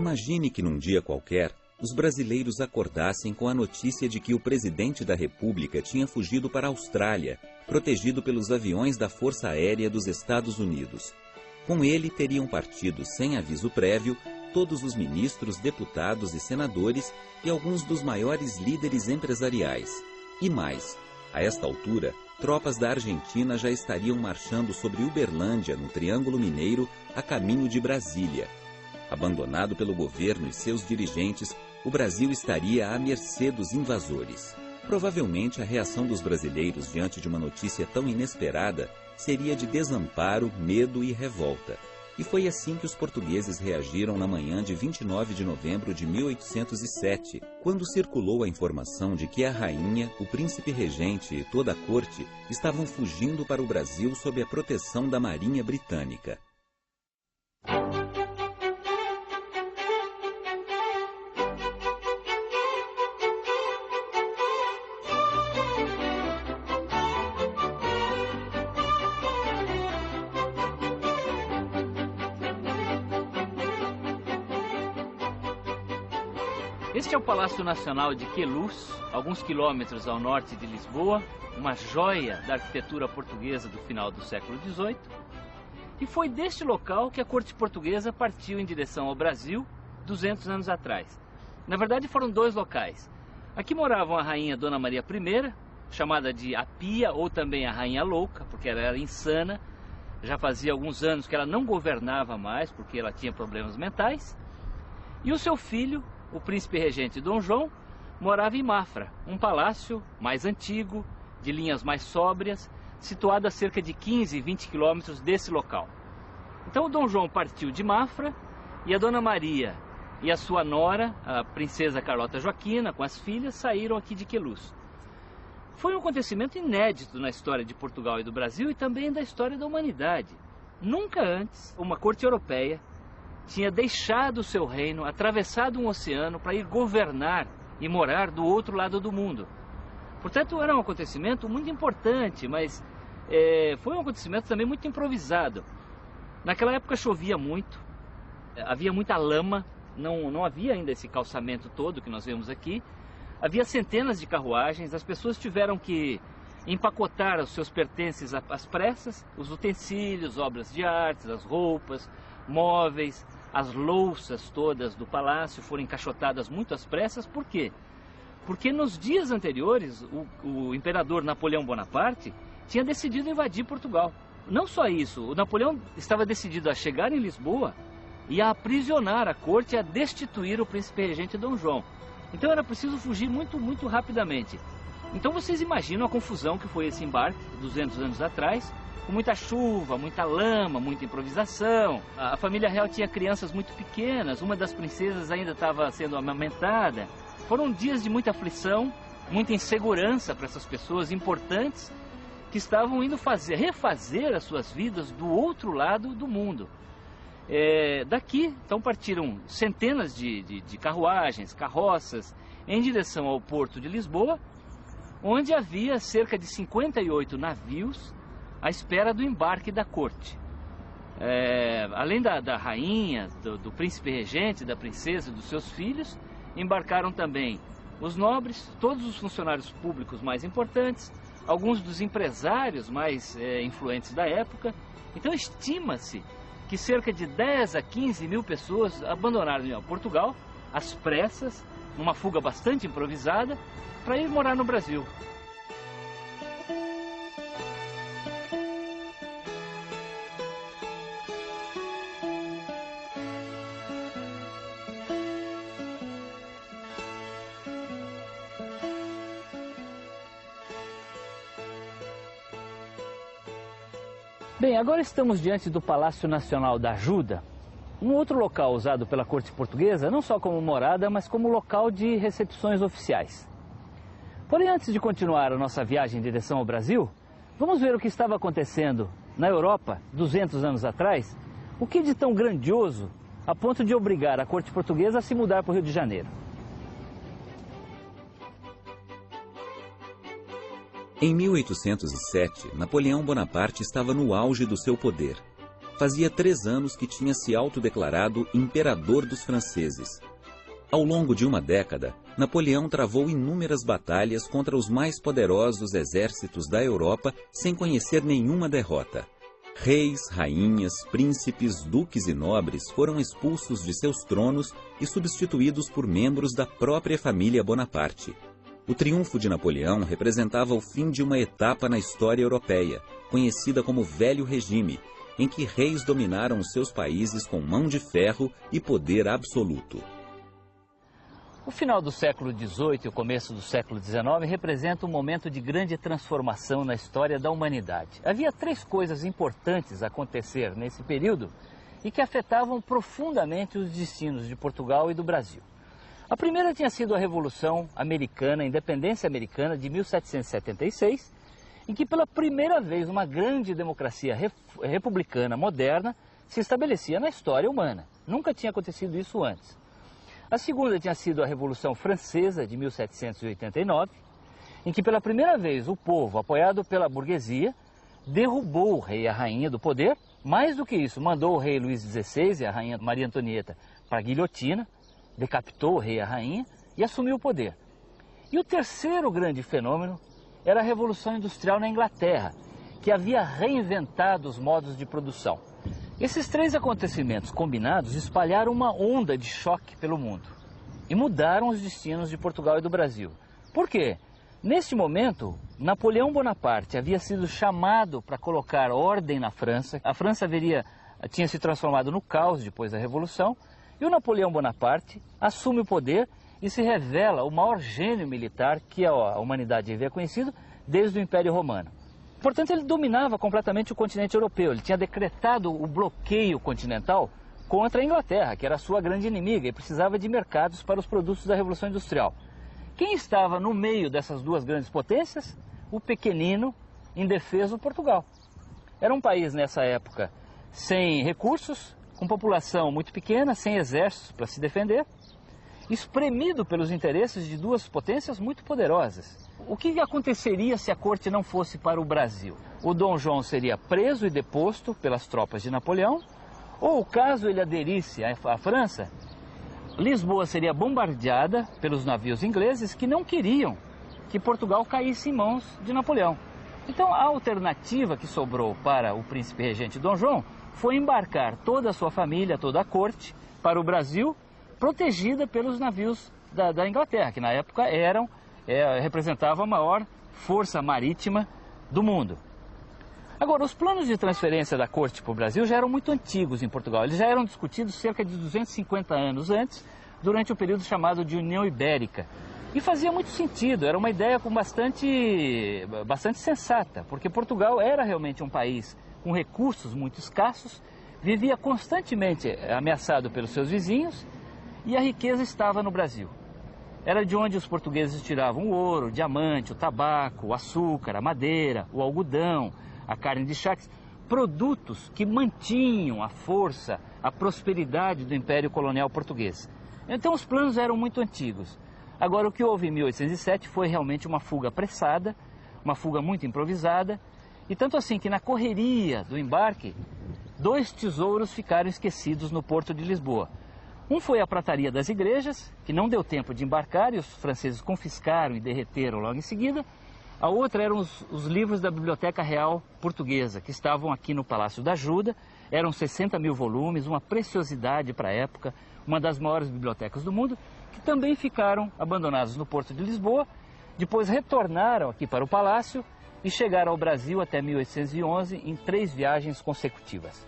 Imagine que num dia qualquer, os brasileiros acordassem com a notícia de que o presidente da República tinha fugido para a Austrália, protegido pelos aviões da Força Aérea dos Estados Unidos. Com ele teriam partido, sem aviso prévio, todos os ministros, deputados e senadores e alguns dos maiores líderes empresariais. E mais, a esta altura, tropas da Argentina já estariam marchando sobre Uberlândia, no Triângulo Mineiro, a caminho de Brasília. Abandonado pelo governo e seus dirigentes, o Brasil estaria à mercê dos invasores. Provavelmente a reação dos brasileiros diante de uma notícia tão inesperada seria de desamparo, medo e revolta. E foi assim que os portugueses reagiram na manhã de 29 de novembro de 1807, quando circulou a informação de que a rainha, o príncipe regente e toda a corte estavam fugindo para o Brasil sob a proteção da Marinha Britânica. Este é o Palácio Nacional de Queluz, alguns quilômetros ao norte de Lisboa, uma joia da arquitetura portuguesa do final do século XVIII. E foi deste local que a corte portuguesa partiu em direção ao Brasil 200 anos atrás. Na verdade foram dois locais. Aqui moravam a rainha Dona Maria I, chamada de a Pia ou também a Rainha Louca, porque ela era insana. Já fazia alguns anos que ela não governava mais, porque ela tinha problemas mentais. E o seu filho, o príncipe regente Dom João, morava em Mafra, um palácio mais antigo, de linhas mais sóbrias, situado a cerca de 15, 20 quilômetros desse local. Então o Dom João partiu de Mafra e a Dona Maria e a sua nora, a princesa Carlota Joaquina, com as filhas, saíram aqui de Queluz. Foi um acontecimento inédito na história de Portugal e do Brasil e também da história da humanidade. Nunca antes uma corte europeia tinha deixado o seu reino, atravessado um oceano para ir governar e morar do outro lado do mundo. Portanto, era um acontecimento muito importante, mas foi um acontecimento também muito improvisado. Naquela época chovia muito, havia muita lama, não havia ainda esse calçamento todo que nós vemos aqui. Havia centenas de carruagens, as pessoas tiveram que empacotar os seus pertences às pressas, os utensílios, obras de arte, as roupas, móveis, as louças todas do palácio foram encaixotadas muito às pressas. Por quê? Porque nos dias anteriores o imperador Napoleão Bonaparte tinha decidido invadir Portugal. Não só isso, o Napoleão estava decidido a chegar em Lisboa e a aprisionar a corte e a destituir o príncipe regente Dom João. Então era preciso fugir muito rapidamente. Então vocês imaginam a confusão que foi esse embarque 200 anos atrás, com muita chuva, muita lama, muita improvisação. A família real tinha crianças muito pequenas, uma das princesas ainda estava sendo amamentada. Foram dias de muita aflição, muita insegurança para essas pessoas importantes que estavam indo refazer as suas vidas do outro lado do mundo. Daqui, então, partiram centenas de carruagens, carroças, em direção ao porto de Lisboa, onde havia cerca de 58 navios à espera do embarque da corte. Além da rainha, do príncipe regente, da princesa e dos seus filhos, embarcaram também os nobres, todos os funcionários públicos mais importantes, alguns dos empresários mais influentes da época. Então estima-se que cerca de 10 a 15 mil pessoas abandonaram Portugal, às pressas, numa fuga bastante improvisada, para ir morar no Brasil. Bem, agora estamos diante do Palácio Nacional da Ajuda, um outro local usado pela corte portuguesa, não só como morada, mas como local de recepções oficiais. Porém, antes de continuar a nossa viagem em direção ao Brasil, vamos ver o que estava acontecendo na Europa 200 anos atrás, o que de tão grandioso a ponto de obrigar a corte portuguesa a se mudar para o Rio de Janeiro. Em 1807, Napoleão Bonaparte estava no auge do seu poder. fazia 3 anos que tinha se autodeclarado imperador dos franceses. Ao longo de uma década, Napoleão travou inúmeras batalhas contra os mais poderosos exércitos da Europa sem conhecer nenhuma derrota. Reis, rainhas, príncipes, duques e nobres foram expulsos de seus tronos e substituídos por membros da própria família Bonaparte. O triunfo de Napoleão representava o fim de uma etapa na história europeia, conhecida como Velho Regime, em que reis dominaram os seus países com mão de ferro e poder absoluto. O final do século XVIII e o começo do século XIX representa um momento de grande transformação na história da humanidade. Havia 3 coisas importantes a acontecer nesse período e que afetavam profundamente os destinos de Portugal e do Brasil. A primeira tinha sido a Revolução Americana, a Independência Americana de 1776, em que pela primeira vez uma grande democracia republicana moderna se estabelecia na história humana. Nunca tinha acontecido isso antes. A segunda tinha sido a Revolução Francesa de 1789, em que pela primeira vez o povo, apoiado pela burguesia, derrubou o rei e a rainha do poder. Mais do que isso, mandou o rei Luís XVI e a rainha Maria Antonieta para a guilhotina, decapitou o rei e a rainha e assumiu o poder. E o terceiro grande fenômeno era a Revolução Industrial na Inglaterra, que havia reinventado os modos de produção. Esses 3 acontecimentos combinados espalharam uma onda de choque pelo mundo e mudaram os destinos de Portugal e do Brasil. Por quê? Neste momento, Napoleão Bonaparte havia sido chamado para colocar ordem na França. A França tinha se transformado no caos depois da Revolução, e o Napoleão Bonaparte assume o poder e se revela o maior gênio militar que a humanidade havia conhecido desde o Império Romano. Portanto, ele dominava completamente o continente europeu. Ele tinha decretado o bloqueio continental contra a Inglaterra, que era a sua grande inimiga, e precisava de mercados para os produtos da Revolução Industrial. Quem estava no meio dessas 2 grandes potências? O pequenino, indefeso Portugal. Era um país, nessa época, sem recursos, com população muito pequena, sem exércitos para se defender, espremido pelos interesses de 2 potências muito poderosas. O que aconteceria se a corte não fosse para o Brasil? O Dom João seria preso e deposto pelas tropas de Napoleão, ou caso ele aderisse à França, Lisboa seria bombardeada pelos navios ingleses que não queriam que Portugal caísse em mãos de Napoleão. Então a alternativa que sobrou para o príncipe regente Dom João foi embarcar toda a sua família, toda a corte, para o Brasil, protegida pelos navios da Inglaterra, que na época representavam a maior força marítima do mundo. Agora, os planos de transferência da corte para o Brasil já eram muito antigos em Portugal. Eles já eram discutidos cerca de 250 anos antes, durante o período chamado de União Ibérica. E fazia muito sentido, era uma ideia bastante sensata, porque Portugal era realmente um país com recursos muito escassos, vivia constantemente ameaçado pelos seus vizinhos, e a riqueza estava no Brasil. Era de onde os portugueses tiravam o ouro, o diamante, o tabaco, o açúcar, a madeira, o algodão, a carne de charques, produtos que mantinham a força, a prosperidade do Império Colonial Português. Então os planos eram muito antigos. Agora, o que houve em 1807 foi realmente uma fuga apressada, uma fuga muito improvisada, e tanto assim que na correria do embarque, 2 tesouros ficaram esquecidos no porto de Lisboa. Um foi a prataria das igrejas, que não deu tempo de embarcar e os franceses confiscaram e derreteram logo em seguida. A outra eram os livros da Biblioteca Real Portuguesa, que estavam aqui no Palácio da Ajuda. Eram 60 mil volumes, uma preciosidade para a época, uma das maiores bibliotecas do mundo, que também ficaram abandonados no porto de Lisboa. Depois retornaram aqui para o Palácio e chegaram ao Brasil até 1811 em 3 viagens consecutivas.